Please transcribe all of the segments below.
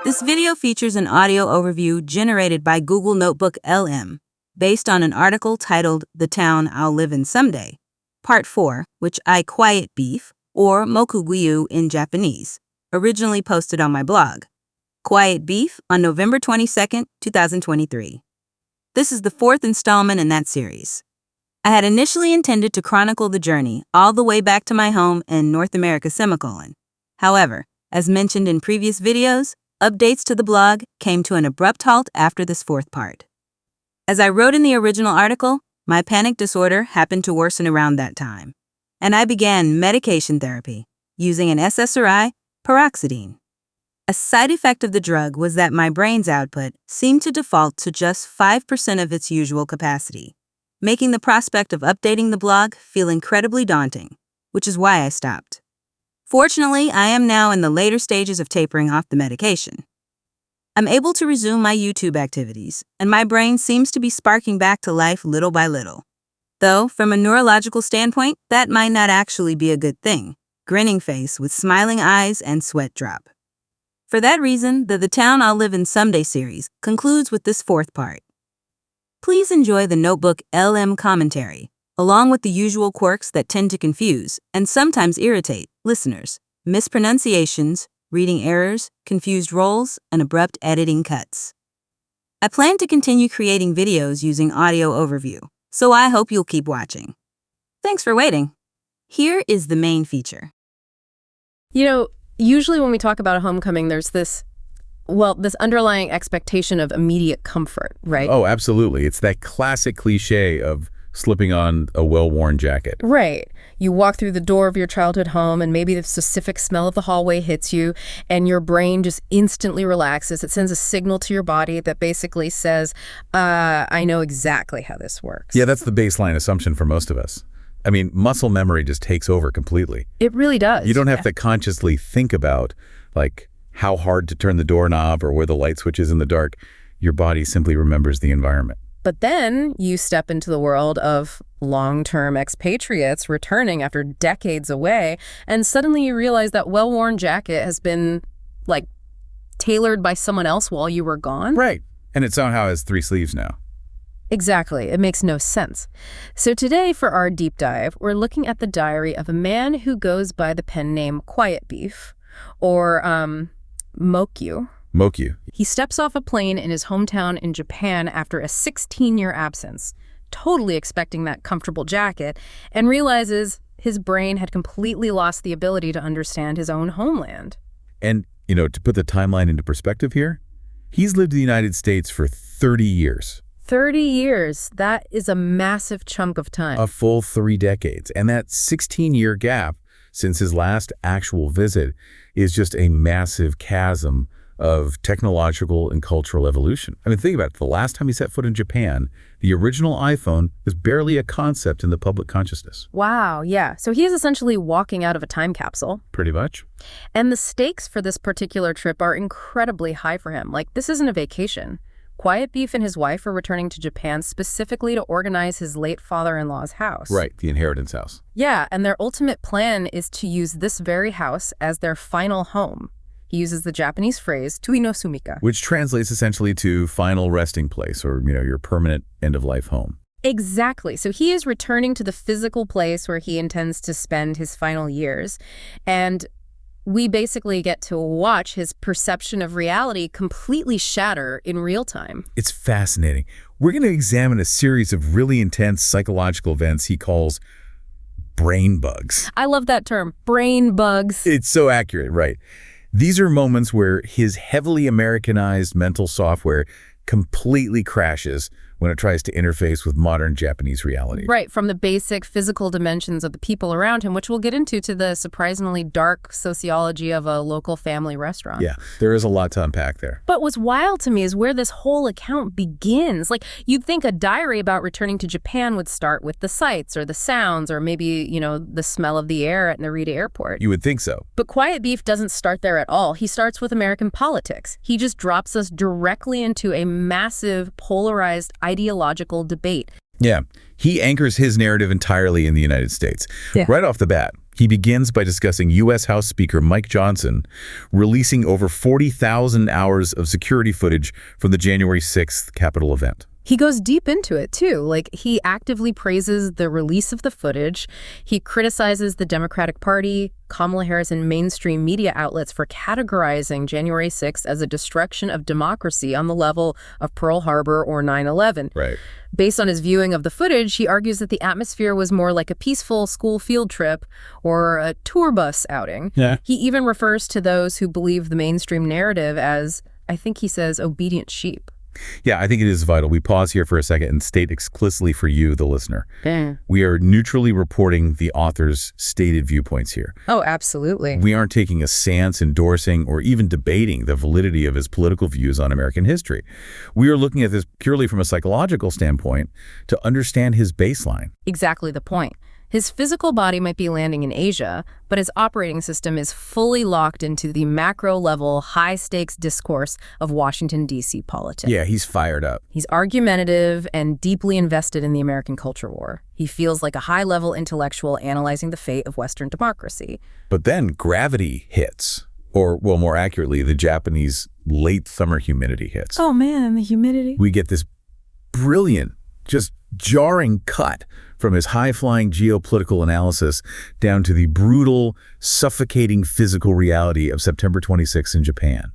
This video features an audio overview generated by Google NotebookLM, based on an article titled The Town I'll Live in Someday, Part 4, which I Quiet Beef, or Moku-Gweyuu in Japanese, originally posted on my blog. Quiet Beef on November 22, 2023. This is the fourth installment in that series. I had initially intended to chronicle the journey all the way back to my home in North America semicolon. However, as mentioned in previous videos, updates to the blog came to an abrupt halt after this fourth part. As I wrote in the original article, my panic disorder happened to worsen around that time, and I began medication therapy using an SSRI, paroxetine. A side effect of the drug was that my brain's output seemed to default to just 5% of its usual capacity, making the prospect of updating the blog feel incredibly daunting, which is why I stopped. Fortunately, I am now in the later stages of tapering off the medication. I'm able to resume my YouTube activities, and my brain seems to be sparking back to life little by little. Though, from a neurological standpoint, that might not actually be a good thing. Grinning face with smiling eyes and sweat drop. For that reason, the Town I'll Live in Someday series concludes with this fourth part. Please enjoy the NotebookLM commentary, along with the usual quirks that tend to confuse and sometimes irritate listeners, mispronunciations, reading errors, confused roles, and abrupt editing cuts. I plan to continue creating videos using audio overview, so I hope you'll keep watching. Thanks for waiting. Here is the main feature. Usually when we talk about a homecoming, there's this underlying expectation of immediate comfort, right? Oh, absolutely. It's that classic cliche of slipping on a well-worn jacket. Right. You walk through the door of your childhood home and maybe the specific smell of the hallway hits you and your brain just instantly relaxes. It sends a signal to your body that basically says, I know exactly how this works. Yeah, that's the baseline assumption for most of us. I mean, muscle memory just takes over completely. It really does. You don't have to consciously think about, how hard to turn the doorknob or where the light switch is in the dark. Your body simply remembers the environment. But then you step into the world of long-term expatriates returning after decades away, and suddenly you realize that well-worn jacket has been, tailored by someone else while you were gone. Right. And it somehow has 3 sleeves now. Exactly. It makes no sense. So today, for our deep dive, we're looking at the diary of a man who goes by the pen name Quiet Beef, or Moku. Moku. He steps off a plane in his hometown in Japan after a 16-year absence, totally expecting that comfortable jacket, and realizes his brain had completely lost the ability to understand his own homeland. And, to put the timeline into perspective here, he's lived in the United States for 30 years. 30 years. That is a massive chunk of time. A full 3 decades. And that 16-year gap since his last actual visit is just a massive chasm of technological and cultural evolution. I mean, think about it. The last time he set foot in Japan, the original iPhone was barely a concept in the public consciousness. Wow, yeah. So he is essentially walking out of a time capsule. Pretty much. And the stakes for this particular trip are incredibly high for him. This isn't a vacation. Quiet Beef and his wife are returning to Japan specifically to organize his late father-in-law's house. Right, the inheritance house. Yeah, and their ultimate plan is to use this very house as their final home. He uses the Japanese phrase, tui no sumika. Which translates essentially to final resting place, or, your permanent end-of-life home. Exactly. So he is returning to the physical place where he intends to spend his final years. And we basically get to watch his perception of reality completely shatter in real time. It's fascinating. We're going to examine a series of really intense psychological events he calls brain bugs. I love that term, brain bugs. It's so accurate, right? These are moments where his heavily Americanized mental software completely crashes when it tries to interface with modern Japanese reality. Right, from the basic physical dimensions of the people around him, which we'll get into, to the surprisingly dark sociology of a local family restaurant. Yeah, there is a lot to unpack there. But what's wild to me is where this whole account begins. You'd think a diary about returning to Japan would start with the sights or the sounds or maybe, the smell of the air at Narita Airport. You would think so. But Quiet Beef doesn't start there at all. He starts with American politics. He just drops us directly into a massive, polarized ideological debate. Yeah, he anchors his narrative entirely in the United States. Yeah. Right off the bat, He begins by discussing U.S. House Speaker Mike Johnson releasing over 40,000 hours of security footage from the January 6th Capitol event. He goes deep into it, too. Like, he actively praises the release of the footage. He criticizes the Democratic Party, Kamala Harris, and mainstream media outlets for categorizing January 6th as a destruction of democracy on the level of Pearl Harbor or 9/11. Right. Based on his viewing of the footage, he argues that the atmosphere was more like a peaceful school field trip or a tour bus outing. Yeah. He even refers to those who believe the mainstream narrative as, I think he says, obedient sheep. Yeah, I think it is vital. We pause here for a second and state explicitly for you, the listener. We are neutrally reporting the author's stated viewpoints here. Oh, absolutely. We aren't taking a stance endorsing or even debating the validity of his political views on American history. We are looking at this purely from a psychological standpoint to understand his baseline. Exactly the point. His physical body might be landing in Asia, but his operating system is fully locked into the macro-level, high-stakes discourse of Washington, D.C. politics. Yeah, he's fired up. He's argumentative and deeply invested in the American culture war. He feels like a high-level intellectual analyzing the fate of Western democracy. But then gravity hits, or, well, more accurately, the Japanese late summer humidity hits. Oh, man, the humidity. We get this brilliant, just jarring cut from his high-flying geopolitical analysis down to the brutal, suffocating physical reality of September 26 in Japan.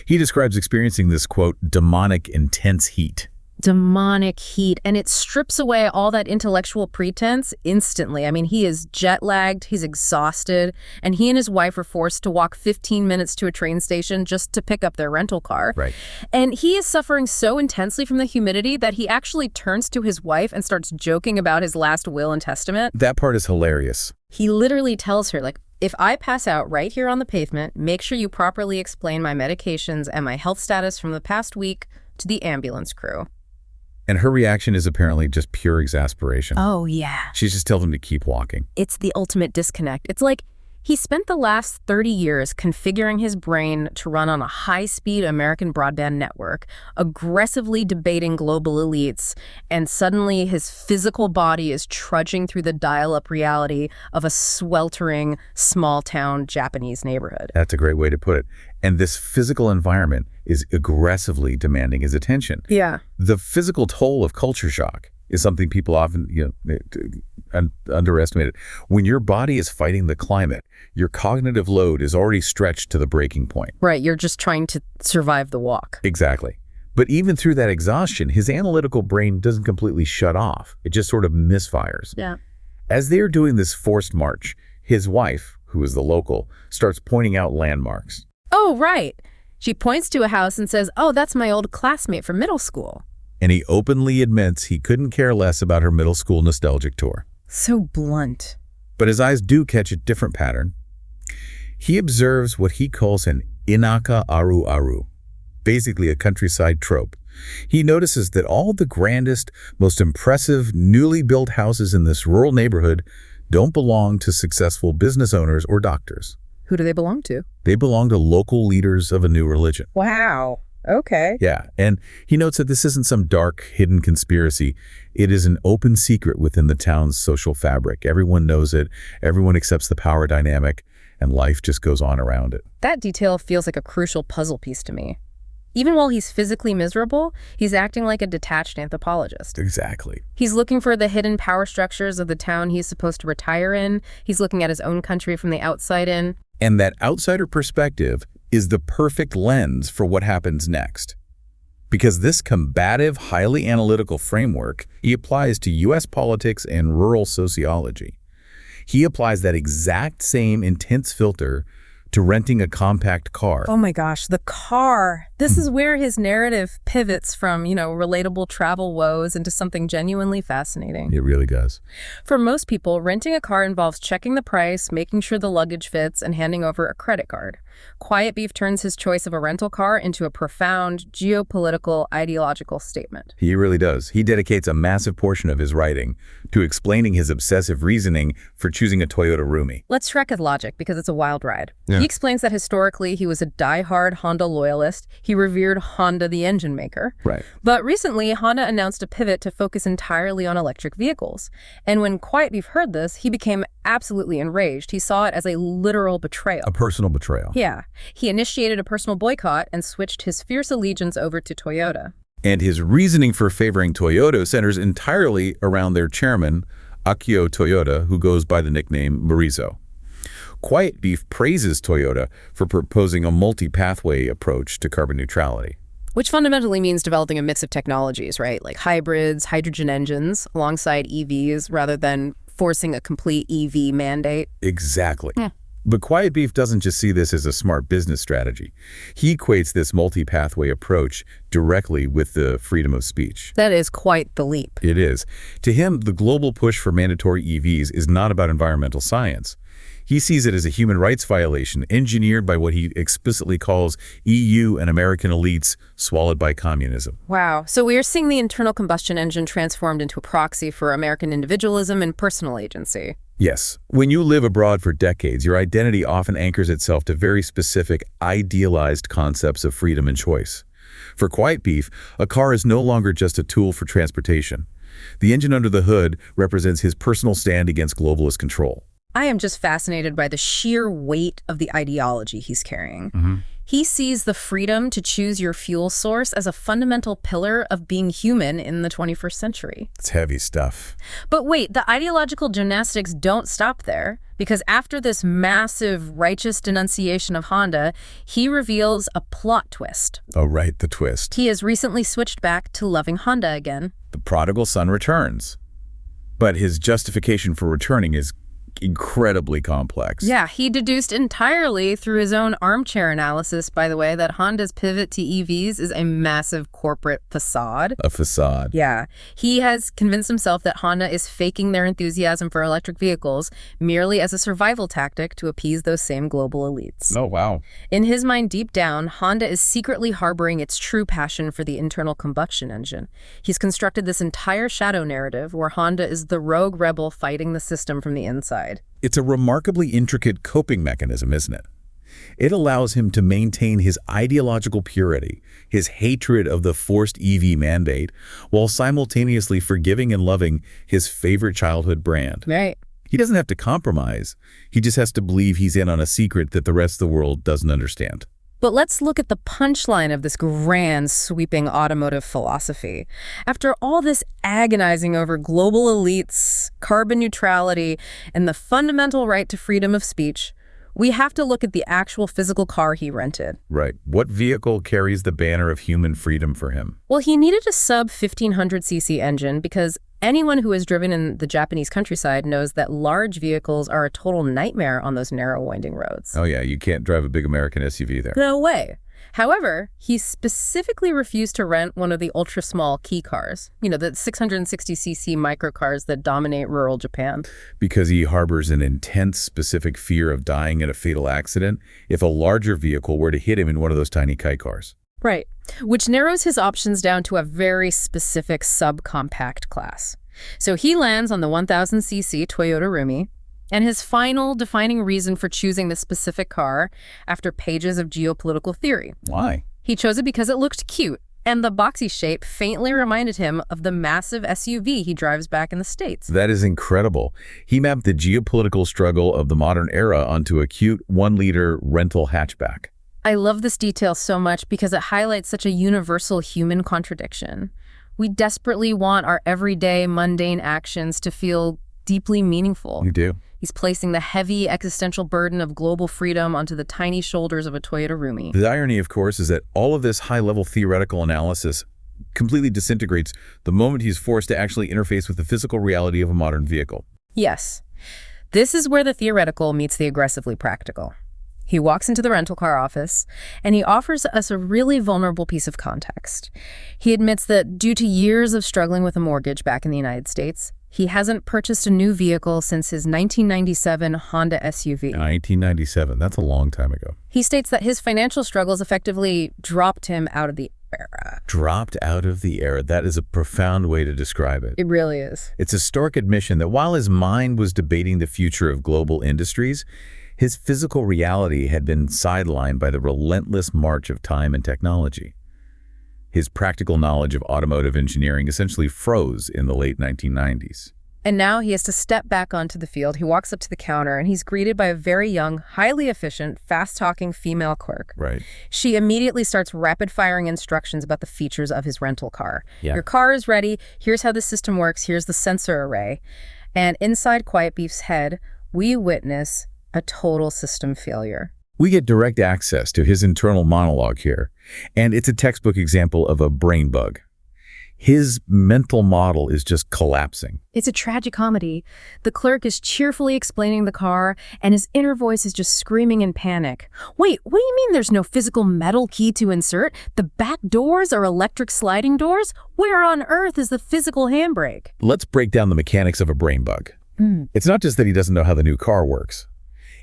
He describes experiencing this, quote, demonic, intense heat. Demonic heat, and it strips away all that intellectual pretense instantly. I mean, he is jet-lagged, he's exhausted, and he and his wife are forced to walk 15 minutes to a train station just to pick up their rental car. Right. And he is suffering so intensely from the humidity that he actually turns to his wife and starts joking about his last will and testament. That part is hilarious. He literally tells her, like, if I pass out right here on the pavement, make sure you properly explain my medications and my health status from the past week to the ambulance crew. And her reaction is apparently just pure exasperation. Oh, yeah. She just tells him to keep walking. It's the ultimate disconnect. It's like he spent the last 30 years configuring his brain to run on a high-speed American broadband network, aggressively debating global elites, and suddenly his physical body is trudging through the dial-up reality of a sweltering, small-town Japanese neighborhood. That's a great way to put it. And this physical environment is aggressively demanding his attention. Yeah. The physical toll of culture shock is something people often underestimate. It. When your body is fighting the climate, your cognitive load is already stretched to the breaking point. Right, you're just trying to survive the walk. Exactly. But even through that exhaustion, his analytical brain doesn't completely shut off. It just sort of misfires. Yeah. As they're doing this forced march, his wife, who is the local, starts pointing out landmarks. Oh, right. She points to a house and says, oh, that's my old classmate from middle school. And he openly admits he couldn't care less about her middle school nostalgic tour. So blunt. But his eyes do catch a different pattern. He observes what he calls an inaka aru aru, basically a countryside trope. He notices that all the grandest, most impressive, newly built houses in this rural neighborhood don't belong to successful business owners or doctors. Who do they belong to? They belong to local leaders of a new religion. Wow. Okay. Yeah, and he notes that this isn't some dark, hidden conspiracy. It is an open secret within the town's social fabric. Everyone knows it, everyone accepts the power dynamic, and life just goes on around it. That detail feels like a crucial puzzle piece to me. Even while he's physically miserable, he's acting like a detached anthropologist. Exactly. He's looking for the hidden power structures of the town he's supposed to retire in. He's looking at his own country from the outside in. And that outsider perspective is the perfect lens for what happens next. Because this combative, highly analytical framework he applies to U.S. politics and rural sociology. He applies that exact same intense filter to renting a compact car. Oh my gosh, the car. This is where his narrative pivots from, relatable travel woes into something genuinely fascinating. It really does. For most people, renting a car involves checking the price, making sure the luggage fits, and handing over a credit card. Quiet Beef turns his choice of a rental car into a profound geopolitical, ideological statement. He really does. He dedicates a massive portion of his writing to explaining his obsessive reasoning for choosing a Toyota Rumi. Let's track his logic because it's a wild ride. Yeah. He explains that historically he was a die-hard Honda loyalist. He revered Honda, the engine maker. Right. But recently, Honda announced a pivot to focus entirely on electric vehicles. And when Quiet Beef heard this, he became absolutely enraged. He saw it as a literal betrayal. A personal betrayal. Yeah. He initiated a personal boycott and switched his fierce allegiance over to Toyota. And his reasoning for favoring Toyota centers entirely around their chairman, Akio Toyoda, who goes by the nickname Morizo. Quiet Beef praises Toyota for proposing a multi-pathway approach to carbon neutrality. Which fundamentally means developing a mix of technologies, right? Like hybrids, hydrogen engines, alongside EVs, rather than forcing a complete EV mandate. Exactly. But Quiet Beef doesn't just see this as a smart business strategy. He equates this multi-pathway approach directly with the freedom of speech. That is quite the leap. It is. To him, the global push for mandatory EVs is not about environmental science. He sees it as a human rights violation engineered by what he explicitly calls EU and American elites swallowed by communism. Wow. So we are seeing the internal combustion engine transformed into a proxy for American individualism and personal agency. Yes. When you live abroad for decades, your identity often anchors itself to very specific, idealized concepts of freedom and choice. For Quiet Beef, a car is no longer just a tool for transportation. The engine under the hood represents his personal stand against globalist control. I am just fascinated by the sheer weight of the ideology he's carrying. He sees the freedom to choose your fuel source as a fundamental pillar of being human in the 21st century. It's heavy stuff. But wait, the ideological gymnastics don't stop there, because after this massive righteous denunciation of Honda, he reveals a plot twist. Oh, right, the twist. He has recently switched back to loving Honda again. The prodigal son returns. But his justification for returning is incredibly complex. Yeah, he deduced entirely through his own armchair analysis, by the way, that Honda's pivot to EVs is a massive corporate facade. A facade. Yeah. He has convinced himself that Honda is faking their enthusiasm for electric vehicles merely as a survival tactic to appease those same global elites. Oh, wow. In his mind, deep down, Honda is secretly harboring its true passion for the internal combustion engine. He's constructed this entire shadow narrative where Honda is the rogue rebel fighting the system from the inside. It's a remarkably intricate coping mechanism, isn't it? It allows him to maintain his ideological purity, his hatred of the forced EV mandate, while simultaneously forgiving and loving his favorite childhood brand. Right. He doesn't have to compromise. He just has to believe he's in on a secret that the rest of the world doesn't understand. But let's look at the punchline of this grand, sweeping automotive philosophy. After all this agonizing over global elites, carbon neutrality, and the fundamental right to freedom of speech, we have to look at the actual physical car he rented. Right. What vehicle carries the banner of human freedom for him? Well, he needed a sub-1500cc engine because anyone who has driven in the Japanese countryside knows that large vehicles are a total nightmare on those narrow, winding roads. Oh, yeah, you can't drive a big American SUV there. No way. However, he specifically refused to rent one of the ultra-small kei cars, the 660cc microcars that dominate rural Japan. Because he harbors an intense, specific fear of dying in a fatal accident if a larger vehicle were to hit him in one of those tiny kei cars. Right, which narrows his options down to a very specific subcompact class. So he lands on the 1000cc Toyota Rumi, and his final defining reason for choosing this specific car, after pages of geopolitical theory. Why? He chose it because it looked cute, and the boxy shape faintly reminded him of the massive SUV he drives back in the States. That is incredible. He mapped the geopolitical struggle of the modern era onto a cute 1-liter rental hatchback. I love this detail so much because it highlights such a universal human contradiction. We desperately want our everyday, mundane actions to feel deeply meaningful. We do. He's placing the heavy existential burden of global freedom onto the tiny shoulders of a Toyota Rumi. The irony, of course, is that all of this high-level theoretical analysis completely disintegrates the moment he's forced to actually interface with the physical reality of a modern vehicle. Yes. This is where the theoretical meets the aggressively practical. He walks into the rental car office, and he offers us a really vulnerable piece of context. He admits that due to years of struggling with a mortgage back in the United States, he hasn't purchased a new vehicle since his 1997 Honda SUV. 1997, that's a long time ago. He states that his financial struggles effectively dropped him out of the era. Dropped out of the era. That is a profound way to describe it. It really is. It's a stark admission that while his mind was debating the future of global industries, his physical reality had been sidelined by the relentless march of time and technology. His practical knowledge of automotive engineering essentially froze in the late 1990s. And now he has to step back onto the field. He walks up to the counter, and he's greeted by a very young, highly efficient, fast-talking female clerk. Right. She immediately starts rapid-firing instructions about the features of his rental car. Yeah. Your car is ready. Here's how the system works. Here's the sensor array. And inside Quiet Beef's head, we witness a total system failure. We get direct access to his internal monologue here, and it's a textbook example of a brain bug. His mental model is just collapsing. It's a tragic comedy. The clerk is cheerfully explaining the car, and his inner voice is just screaming in panic. Wait, what do you mean there's no physical metal key to insert? The back doors are electric sliding doors? Where on earth is the physical handbrake? Let's break down the mechanics of a brain bug. It's not just that he doesn't know how the new car works.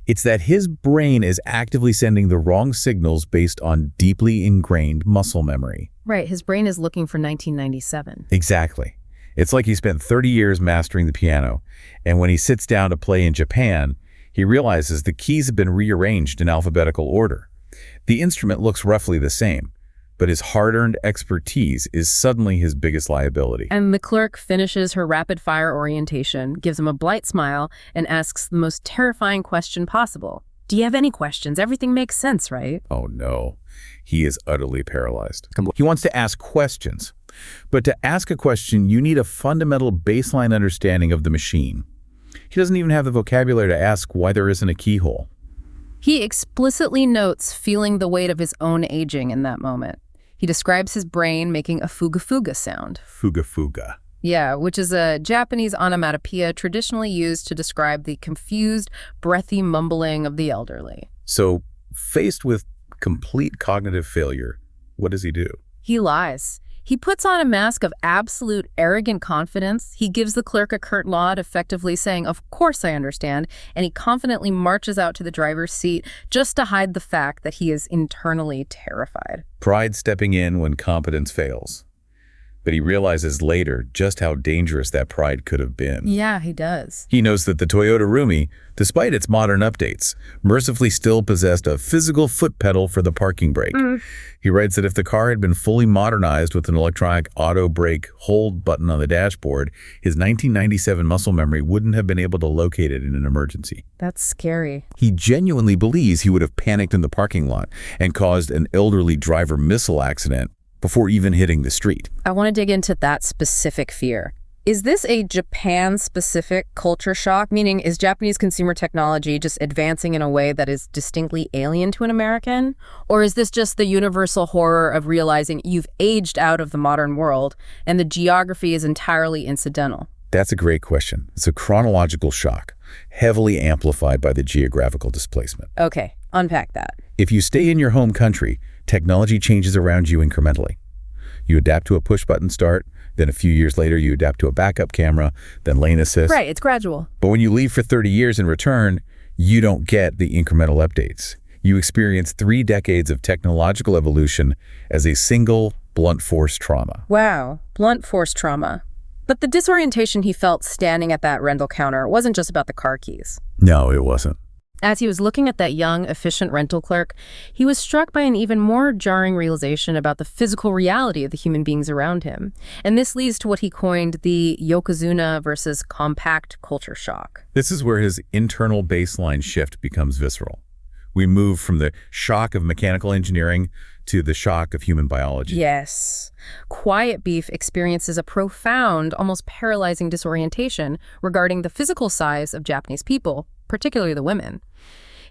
It's that his brain is actively sending the wrong signals based on deeply ingrained muscle memory. Right, his brain is looking for 1997. Exactly. It's like he spent 30 years mastering the piano, and when he sits down to play in Japan, he realizes the keys have been rearranged in alphabetical order. The instrument looks roughly the same, but his hard-earned expertise is suddenly his biggest liability. And the clerk finishes her rapid-fire orientation, gives him a blight smile, and asks the most terrifying question possible. Do you have any questions? Everything makes sense, right? Oh no, he is utterly paralyzed. He wants to ask questions, but to ask a question, you need a fundamental baseline understanding of the machine. He doesn't even have the vocabulary to ask why there isn't a keyhole. He explicitly notes feeling the weight of his own aging in that moment. He describes his brain making a fuga-fuga sound. Fuga-fuga. Yeah, which is a Japanese onomatopoeia traditionally used to describe the confused, breathy mumbling of the elderly. So, faced with complete cognitive failure, what does he do? He lies. He puts on a mask of absolute arrogant confidence. He gives the clerk a curt nod, effectively saying, "Of course I understand," and he confidently marches out to the driver's seat just to hide the fact that he is internally terrified. Pride stepping in when competence fails. But he realizes later just how dangerous that pride could have been. Yeah, he does. He knows that the Toyota Rumi, despite its modern updates, mercifully still possessed a physical foot pedal for the parking brake. He writes that if the car had been fully modernized with an electronic auto brake hold button on the dashboard, his 1997 muscle memory wouldn't have been able to locate it in an emergency. That's scary. He genuinely believes he would have panicked in the parking lot and caused an elderly driver missile accident before even hitting the street. I want to dig into that specific fear. Is this a Japan-specific culture shock? Meaning, is Japanese consumer technology just advancing in a way that is distinctly alien to an American? Or is this just the universal horror of realizing you've aged out of the modern world and the geography is entirely incidental? That's a great question. It's a chronological shock, heavily amplified by the geographical displacement. Okay, unpack that. If you stay in your home country, technology changes around you incrementally. You adapt to a push-button start, then a few years later you adapt to a backup camera, then lane assist. Right, it's gradual. But when you leave for 30 years and return, you don't get the incremental updates. You experience 3 decades of technological evolution as a single blunt force trauma. Wow, blunt force trauma. But the disorientation he felt standing at that rental counter wasn't just about the car keys. No, it wasn't. As he was looking at that young, efficient rental clerk, he was struck by an even more jarring realization about the physical reality of the human beings around him. And this leads to what he coined the yokozuna versus compact culture shock. This is where his internal baseline shift becomes visceral. We move from the shock of mechanical engineering to the shock of human biology. Yes. Quiet Beef experiences a profound, almost paralyzing disorientation regarding the physical size of Japanese people, particularly the women.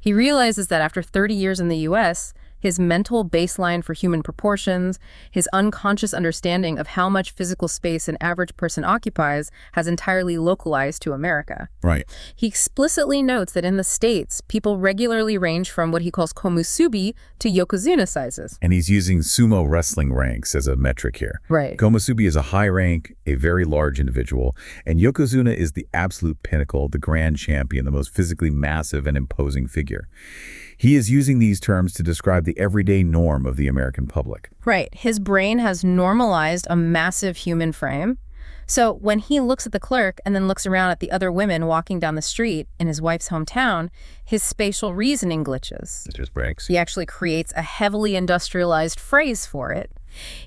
He realizes that after 30 years in the U.S., his mental baseline for human proportions, his unconscious understanding of how much physical space an average person occupies has entirely localized to America. Right. He explicitly notes that in the States, people regularly range from what he calls komusubi to yokozuna sizes. And he's using sumo wrestling ranks as a metric here. Right. Komusubi is a high rank, a very large individual, and yokozuna is the absolute pinnacle, the grand champion, the most physically massive and imposing figure. He is using these terms to describe the everyday norm of the American public. Right. His brain has normalized a massive human frame. So when he looks at the clerk and then looks around at the other women walking down the street in his wife's hometown, his spatial reasoning glitches. It just breaks. He actually creates a heavily industrialized phrase for it.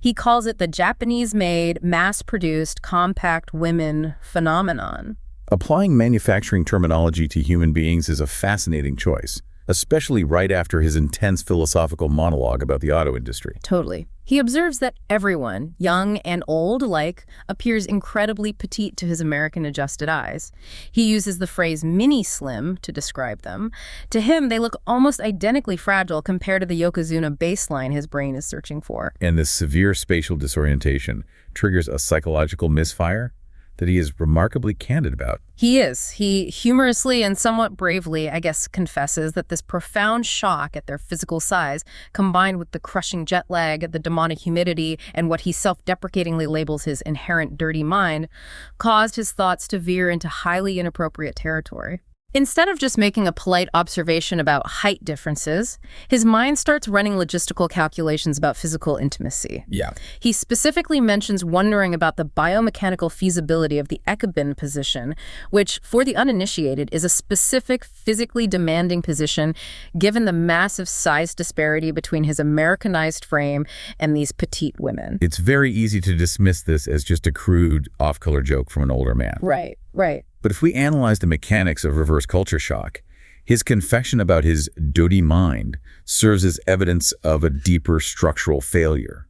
He calls it the Japanese-made, mass-produced, compact women phenomenon. Applying manufacturing terminology to human beings is a fascinating choice, especially right after his intense philosophical monologue about the auto industry. Totally. He observes that everyone, young and old alike, appears incredibly petite to his American-adjusted eyes. He uses the phrase mini-slim to describe them. To him, they look almost identically fragile compared to the Yokozuna baseline his brain is searching for. And this severe spatial disorientation triggers a psychological misfire that he is remarkably candid about. He is. He humorously and somewhat bravely, I guess, confesses that this profound shock at their physical size, combined with the crushing jet lag, the demonic humidity, and what he self-deprecatingly labels his inherent dirty mind, caused his thoughts to veer into highly inappropriate territory. Instead of just making a polite observation about height differences, his mind starts running logistical calculations about physical intimacy. Yeah. He specifically mentions wondering about the biomechanical feasibility of the ekabin position, which, for the uninitiated, is a specific physically demanding position given the massive size disparity between his Americanized frame and these petite women. It's very easy to dismiss this as just a crude, off-color joke from an older man. Right, right. But if we analyze the mechanics of reverse culture shock, his confession about his dirty mind serves as evidence of a deeper structural failure.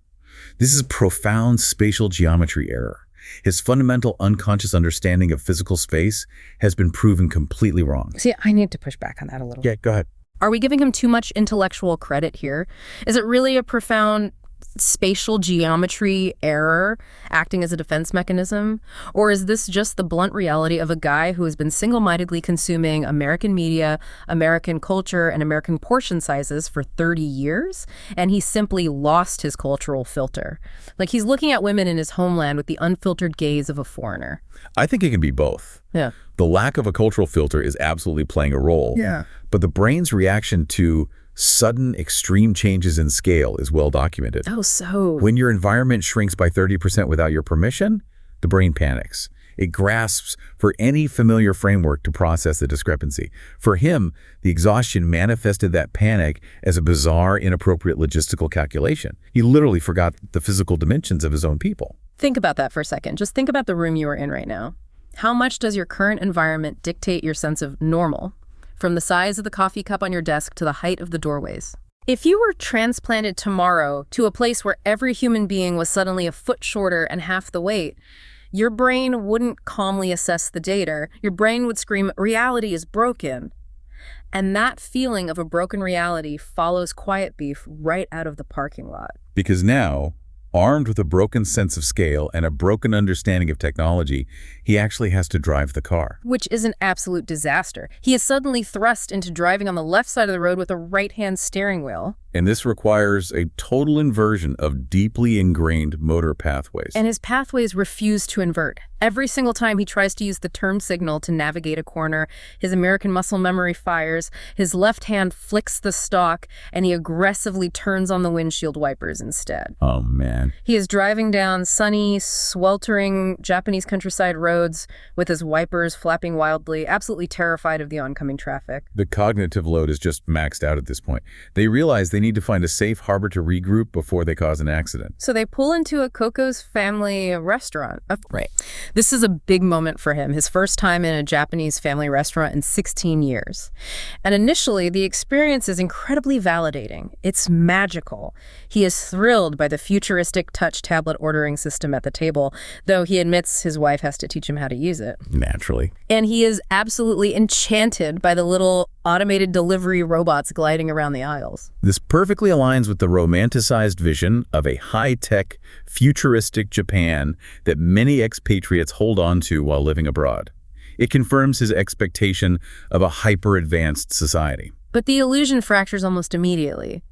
This is profound spatial geometry error. His fundamental unconscious understanding of physical space has been proven completely wrong. See, I need to push back on that a little. Yeah, go ahead. Are we giving him too much intellectual credit here? Is it really a profound spatial geometry error acting as a defense mechanism? Or is this just the blunt reality of a guy who has been single-mindedly consuming American media, American culture, and American portion sizes for 30 years, and he simply lost his cultural filter? Like, he's looking at women in his homeland with the unfiltered gaze of a foreigner. I think it can be both. Yeah. The lack of a cultural filter is absolutely playing a role. Yeah. But the brain's reaction to sudden extreme changes in scale is well documented. Oh, so... When your environment shrinks by 30% without your permission, the brain panics. It grasps for any familiar framework to process the discrepancy. For him, the exhaustion manifested that panic as a bizarre, inappropriate logistical calculation. He literally forgot the physical dimensions of his own people. Think about that for a second. Just think about the room you are in right now. How much does your current environment dictate your sense of normal? From the size of the coffee cup on your desk to the height of the doorways. If you were transplanted tomorrow to a place where every human being was suddenly a foot shorter and half the weight, your brain wouldn't calmly assess the data. Your brain would scream, "Reality is broken." And that feeling of a broken reality follows Quiet Beef right out of the parking lot. Because now, armed with a broken sense of scale and a broken understanding of technology, he actually has to drive the car. Which is an absolute disaster. He is suddenly thrust into driving on the left side of the road with a right-hand steering wheel. And this requires a total inversion of deeply ingrained motor pathways. And his pathways refuse to invert. Every single time he tries to use the turn signal to navigate a corner, his American muscle memory fires, his left hand flicks the stalk, and he aggressively turns on the windshield wipers instead. Oh, man. He is driving down sunny, sweltering Japanese countryside roads with his wipers flapping wildly, absolutely terrified of the oncoming traffic. The cognitive load is just maxed out at this point. They realize they need to find a safe harbor to regroup before they cause an accident. So they pull into a Coco's family restaurant. Right. This is a big moment for him, his first time in a Japanese family restaurant in 16 years. And initially, the experience is incredibly validating. It's magical. He is thrilled by the futuristic touch tablet ordering system at the table, though he admits his wife has to teach him how to use it. Naturally. And he is absolutely enchanted by the little automated delivery robots gliding around the aisles. This perfectly aligns with the romanticized vision of a high-tech, futuristic Japan that many expatriates hold on to while living abroad. It confirms his expectation of a hyper-advanced society. But the illusion fractures almost immediately.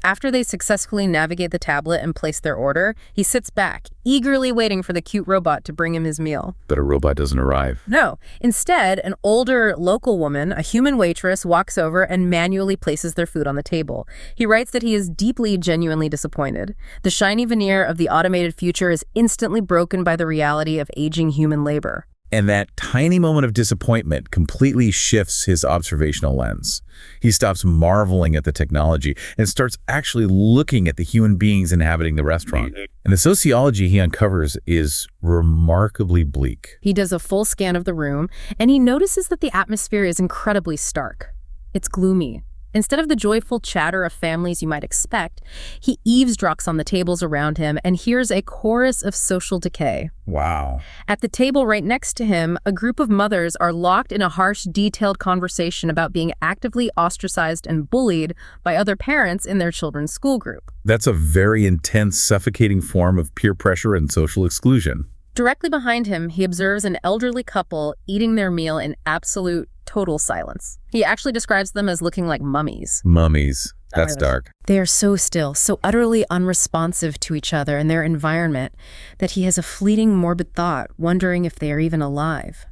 After they successfully navigate the tablet and place their order, he sits back, eagerly waiting for the cute robot to bring him his meal. But a robot doesn't arrive. No. Instead, an older local woman, a human waitress, walks over and manually places their food on the table. He writes that he is deeply, genuinely disappointed. The shiny veneer of the automated future is instantly broken by the reality of aging human labor. And that tiny moment of disappointment completely shifts his observational lens. He stops marveling at the technology and starts actually looking at the human beings inhabiting the restaurant. And the sociology he uncovers is remarkably bleak. He does a full scan of the room, and he notices that the atmosphere is incredibly stark. It's gloomy. Instead of the joyful chatter of families you might expect, he eavesdrops on the tables around him and hears a chorus of social decay. Wow. At the table right next to him, a group of mothers are locked in a harsh, detailed conversation about being actively ostracized and bullied by other parents in their children's school group. That's a very intense, suffocating form of peer pressure and social exclusion. Directly behind him, he observes an elderly couple eating their meal in absolute, total silence. He actually describes them as looking like mummies. Mummies. That's dark. They are so still, so utterly unresponsive to each other and their environment that he has a fleeting morbid thought, wondering if they are even alive.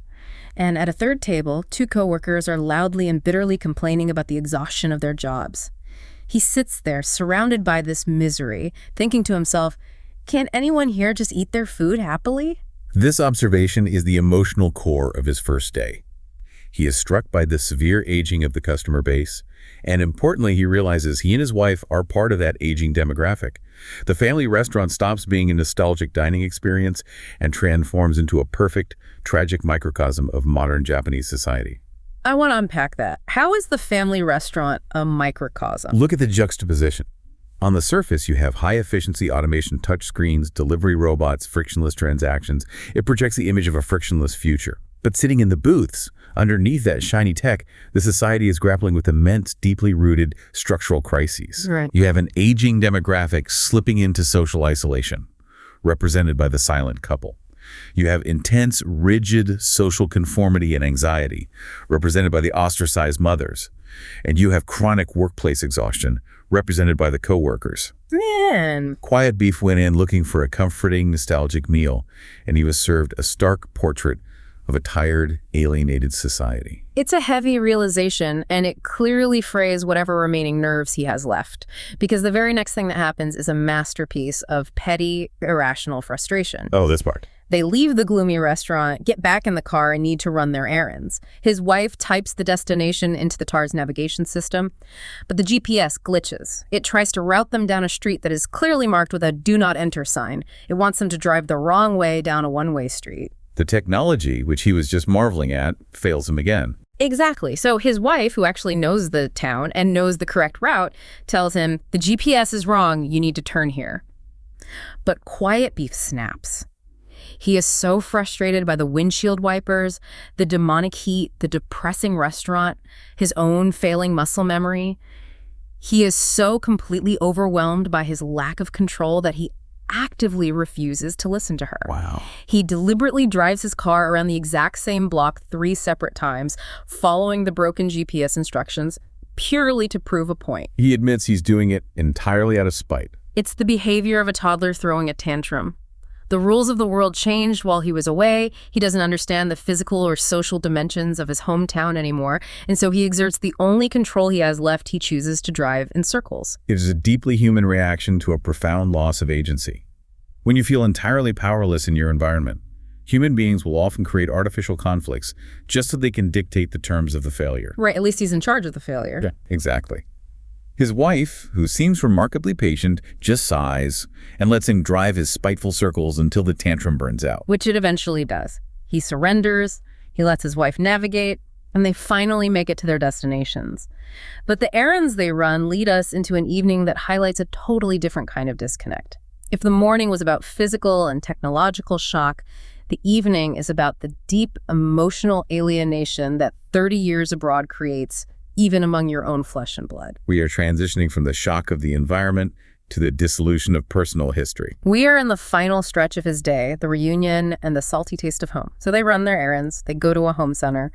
And at a third table, two coworkers are loudly and bitterly complaining about the exhaustion of their jobs. He sits there, surrounded by this misery, thinking to himself, can't anyone here just eat their food happily? This observation is the emotional core of his first day. He is struck by the severe aging of the customer base, and importantly, he realizes he and his wife are part of that aging demographic. The family restaurant stops being a nostalgic dining experience and transforms into a perfect, tragic microcosm of modern Japanese society. I want to unpack that. How is the family restaurant a microcosm? Look at the juxtaposition. On the surface, you have high-efficiency automation touchscreens, delivery robots, frictionless transactions. It projects the image of a frictionless future. But sitting in the booths, underneath that shiny tech, the society is grappling with immense, deeply rooted structural crises. Right. You have an aging demographic slipping into social isolation, represented by the silent couple. You have intense, rigid social conformity and anxiety, represented by the ostracized mothers. And you have chronic workplace exhaustion, represented by the coworkers. Man. Quiet Beef went in looking for a comforting, nostalgic meal, and he was served a stark portrait of a tired, alienated society. It's a heavy realization, and it clearly frays whatever remaining nerves he has left, because the very next thing that happens is a masterpiece of petty, irrational frustration. Oh, this part. They leave the gloomy restaurant, get back in the car, and need to run their errands. His wife types the destination into the TAR's navigation system, but the GPS glitches. It tries to route them down a street that is clearly marked with a "Do Not Enter" sign. It wants them to drive the wrong way down a one-way street. The technology, which he was just marveling at, fails him again. Exactly. So his wife, who actually knows the town and knows the correct route, tells him, the GPS is wrong, you need to turn here. But Quiet Beef snaps. He is so frustrated by the windshield wipers, the demonic heat, the depressing restaurant, his own failing muscle memory. He is so completely overwhelmed by his lack of control that he actively refuses to listen to her. Wow. He deliberately drives his car around the exact same block 3 separate times, following the broken GPS instructions, purely to prove a point. He admits he's doing it entirely out of spite. It's the behavior of a toddler throwing a tantrum. The rules of the world changed while he was away. He doesn't understand the physical or social dimensions of his hometown anymore, and so he exerts the only control he has left. He chooses to drive in circles. It is a deeply human reaction to a profound loss of agency. When you feel entirely powerless in your environment, human beings will often create artificial conflicts just so they can dictate the terms of the failure. Right, at least he's in charge of the failure. Yeah, exactly. His wife, who seems remarkably patient, just sighs and lets him drive his spiteful circles until the tantrum burns out. Which it eventually does. He surrenders, he lets his wife navigate, and they finally make it to their destinations. But the errands they run lead us into an evening that highlights a totally different kind of disconnect. If the morning was about physical and technological shock, the evening is about the deep emotional alienation that 30 years abroad creates, even among your own flesh and blood. We are transitioning from the shock of the environment to the dissolution of personal history. We are in the final stretch of his day, the reunion and the salty taste of home. So they run their errands, they go to a home center,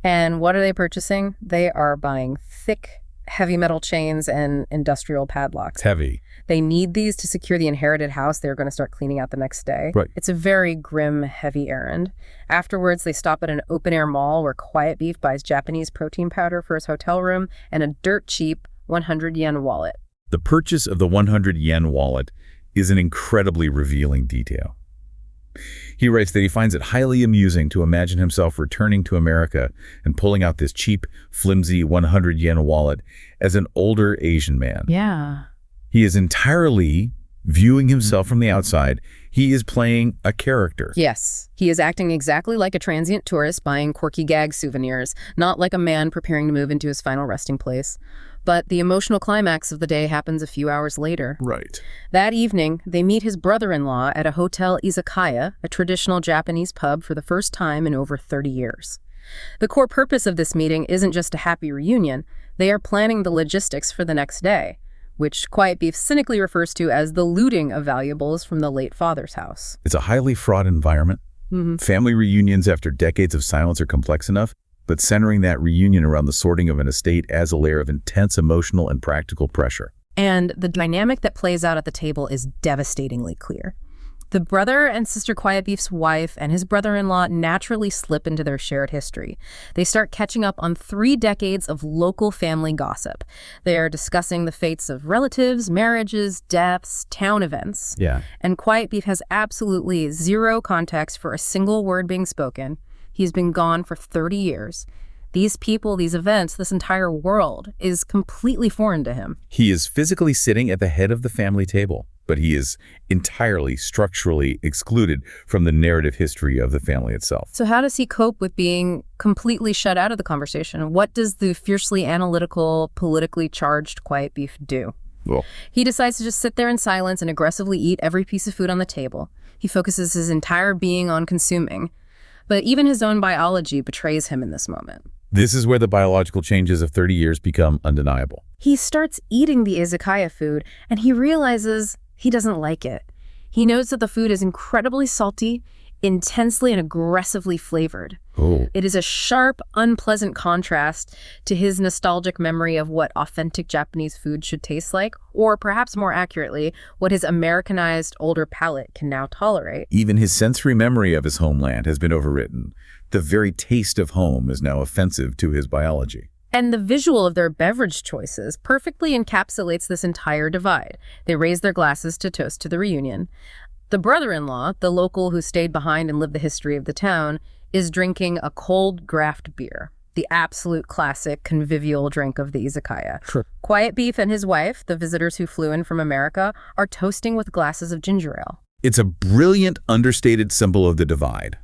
and what are they purchasing? They are buying thick, heavy metal chains and industrial padlocks. It's heavy. They need these to secure the inherited house they're going to start cleaning out the next day. Right. It's a very grim, heavy errand. Afterwards, they stop at an open-air mall where Quiet Beef buys Japanese protein powder for his hotel room and a dirt-cheap 100-yen wallet. The purchase of the 100-yen wallet is an incredibly revealing detail. He writes that he finds it highly amusing to imagine himself returning to America and pulling out this cheap, flimsy 100-yen wallet as an older Asian man. Yeah. He is entirely Viewing himself from the outside, he is playing a character. Yes, he is acting exactly like a transient tourist buying quirky gag souvenirs, not like a man preparing to move into his final resting place. But the emotional climax of the day happens a few hours later. Right. That evening, they meet his brother-in-law at a hotel izakaya, a traditional Japanese pub, for the first time in over 30 years. The core purpose of this meeting isn't just a happy reunion. They are planning the logistics for the next day, which Quiet Beef cynically refers to as the looting of valuables from the late father's house. It's a highly fraught environment. Family reunions after decades of silence are complex enough, but centering that reunion around the sorting of an estate adds a layer of intense emotional and practical pressure. And the dynamic that plays out at the table is devastatingly clear. The brother and sister Quiet Beef's wife and his brother-in-law naturally slip into their shared history. They start catching up on 3 decades of local family gossip. They are discussing the fates of relatives, marriages, deaths, town events. Yeah. And Quiet Beef has absolutely zero context for a single word being spoken. He's been gone for 30 years. These people, these events, this entire world is completely foreign to him. He is physically sitting at the head of the family table, but he is entirely structurally excluded from the narrative history of the family itself. So how does he cope with being completely shut out of the conversation? What does the fiercely analytical, politically charged Quiet Beef do? Well, He decides to just sit there in silence and aggressively eat every piece of food on the table. He focuses his entire being on consuming. But even his own biology betrays him in this moment. this is where the biological changes of 30 years become undeniable. He starts eating the izakaya food, and he realizes he doesn't like it. He knows that the food is incredibly salty, intensely and aggressively flavored. Oh. It is a sharp, unpleasant contrast to his nostalgic memory of what authentic Japanese food should taste like, or perhaps more accurately, what his Americanized older palate can now tolerate. Even his sensory memory of his homeland has been overwritten. The very taste of home is now offensive to his biology. And the visual of their beverage choices perfectly encapsulates this entire divide. They raise their glasses to toast to the reunion. The brother-in-law, the local who stayed behind and lived the history of the town, is drinking a cold draft beer, the absolute classic convivial drink of the izakaya. Sure. Quiet Beef and his wife, the visitors who flew in from America, are toasting with glasses of ginger ale. It's a brilliant, understated symbol of the divide.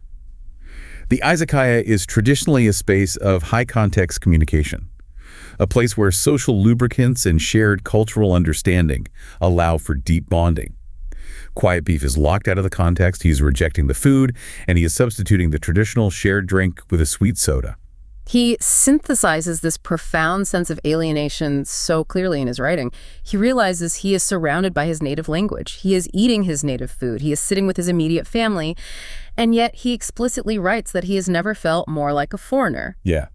The izakaya is traditionally a space of high-context communication, a place where social lubricants and shared cultural understanding allow for deep bonding. Quiet Beef is locked out of the context, he's rejecting the food, and he is substituting the traditional shared drink with a sweet soda. He synthesizes this profound sense of alienation so clearly in his writing. He realizes he is surrounded by his native language. He is eating his native food. He is sitting with his immediate family. And yet he explicitly writes that he has never felt more like a foreigner. Yeah.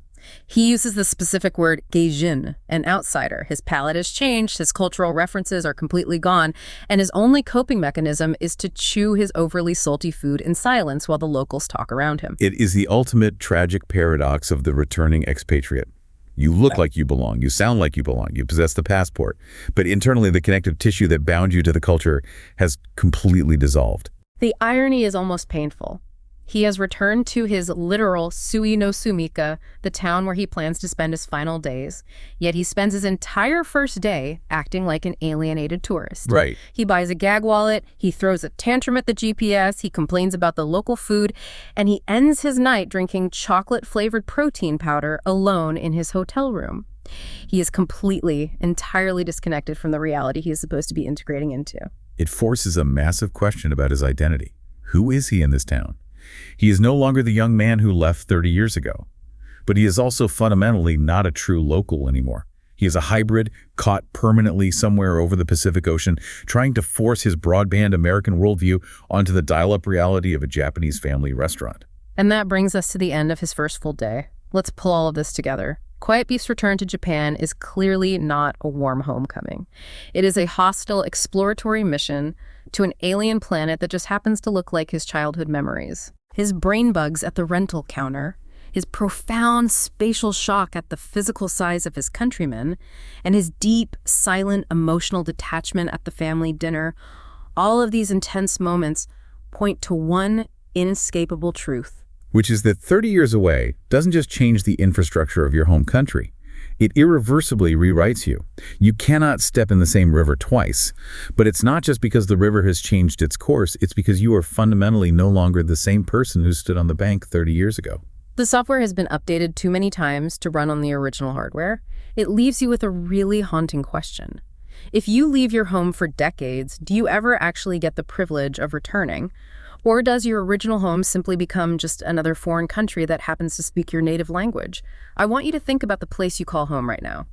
He uses the specific word gaijin, an outsider. His palate has changed, his cultural references are completely gone, and his only coping mechanism is to chew his overly salty food in silence while the locals talk around him. It is the ultimate tragic paradox of the returning expatriate. You look like you belong, you sound like you belong, you possess the passport, but internally the connective tissue that bound you to the culture has completely dissolved. The irony is almost painful. He has returned to his literal Sui no Sumika, the town where he plans to spend his final days, yet he spends his entire first day acting like an alienated tourist. Right. He buys a gag wallet, he throws a tantrum at the GPS, he complains about the local food, and he ends his night drinking chocolate-flavored protein powder alone in his hotel room. He is completely, entirely disconnected from the reality he is supposed to be integrating into. It forces a massive question about his identity. Who is he in this town? He is no longer the young man who left 30 years ago, but he is also fundamentally not a true local anymore. He is a hybrid, caught permanently somewhere over the Pacific Ocean, trying to force his broadband American worldview onto the dial-up reality of a Japanese family restaurant. And that brings us to the end of his first full day. Let's pull all of this together. Quiet Beef's return to Japan is clearly not a warm homecoming. It is a hostile, exploratory mission to an alien planet that just happens to look like his childhood memories. His brain bugs at the rental counter, his profound spatial shock at the physical size of his countrymen, and his deep, silent, emotional detachment at the family dinner, all of these intense moments point to one inescapable truth. Which is that 30 years away doesn't just change the infrastructure of your home country. It irreversibly rewrites you. You cannot step in the same river twice. But it's not just because the river has changed its course, it's because you are fundamentally no longer the same person who stood on the bank 30 years ago. The software has been updated too many times to run on the original hardware. It leaves you with a really haunting question. If you leave your home for decades, do you ever actually get the privilege of returning? Or does your original home simply become just another foreign country that happens to speak your native language? I want you to think about the place you call home right now.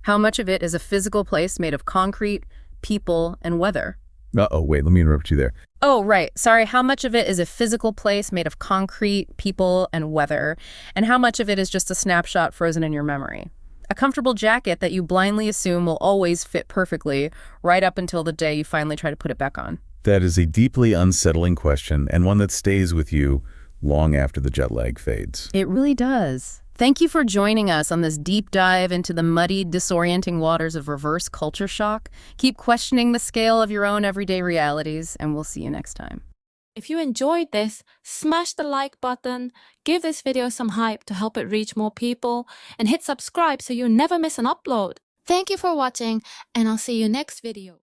How much of it is a physical place made of concrete, people, and weather? Uh-oh, wait, let me interrupt you there. Oh, right. Sorry. How much of it is a physical place made of concrete, people, and weather? And how much of it is just a snapshot frozen in your memory? A comfortable jacket that you blindly assume will always fit perfectly right up until the day you finally try to put it back on. That is a deeply unsettling question, and one that stays with you long after the jet lag fades. It really does. Thank you for joining us on this deep dive into the muddy, disorienting waters of reverse culture shock. Keep questioning the scale of your own everyday realities, and we'll see you next time. If you enjoyed this, smash the like button, give this video some hype to help it reach more people, and hit subscribe so you never miss an upload. Thank you for watching, and I'll see you next video.